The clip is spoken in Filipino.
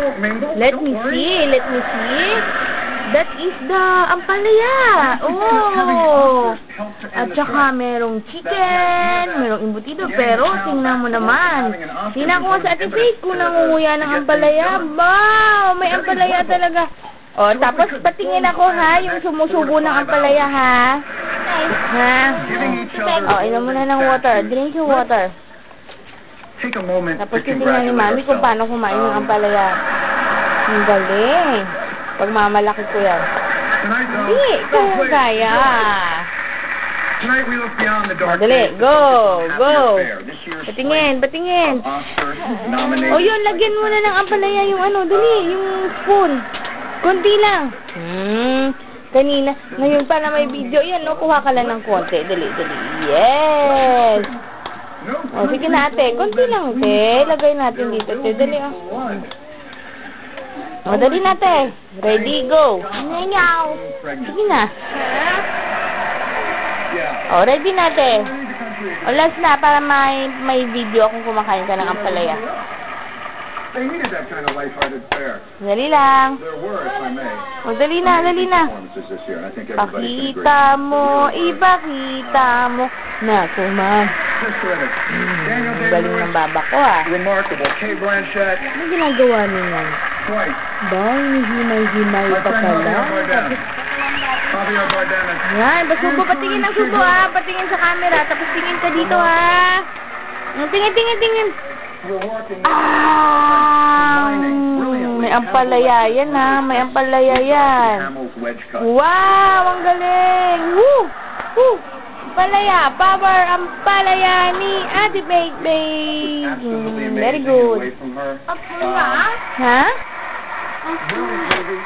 won't mingle. Let Don't me worry. see. Let me see. That is the ampalaya. Oh. At saka merong chicken, merong embutido. Pero tingnan mo naman. Tingnan ko sa Ate Faith kung nangunguya ng ampalaya. Wow! May ampalaya talaga. Oh, tapos patingin ako ha, yung sumusubo ng ampalaya ha. Ha? Oh, inom mo na ng water. Drink yung water. Take a moment Tapos to titingnan ni Mami kung paano kumain ng ampalaya. Ang galing. Pagmamalaki ko yan. Hindi, kung kaya. Tonight we look beyond the dark Dali, days go, to go. This year's Patingin, patingin. Oscar nominated. O yun, lagyan mo na ng ampalaya yung ano, dali, yung spoon. Konti lang. Kanina, ngayon pa na may video, yan no, kuha ka lang ng konti. Dali, dali. Yes. O, sige na ate, konti lang te. Lagay natin dito te, dali o. O, dali na te. Ready, go. Nyanyaw. Sige na. O, ready na te. O, last na, para may video akong kumakain ka ng ampalaya. They needed that kind of lighthearted fare. Dali lang. There were, if I may. O, dali na, dali na. Performances this year, and I think everybody's been Pakita mo, ipakita mo na kumam. Just terrific. Daniel Galing ng baba ko ah. remarkable. Kate Blanchett, Ano ginagawa niyan? twice. Ba, himay-himay My pa friend pala. Javier Bardem. Javier Bardem. Yan, basta mo patingin ng subo ha. Patingin sa camera, tapos tingin ka dito ha. Tingin, tingin, tingin. We're working. May ampalaya yan ha. May ampalaya yan. Camel's wedge cut. Wow, ang galing. Woo! Woo! Ampalaya, power ampalaya ni Ate Baby. Absolutely amazing. Very good. Away from her. Ha? Really,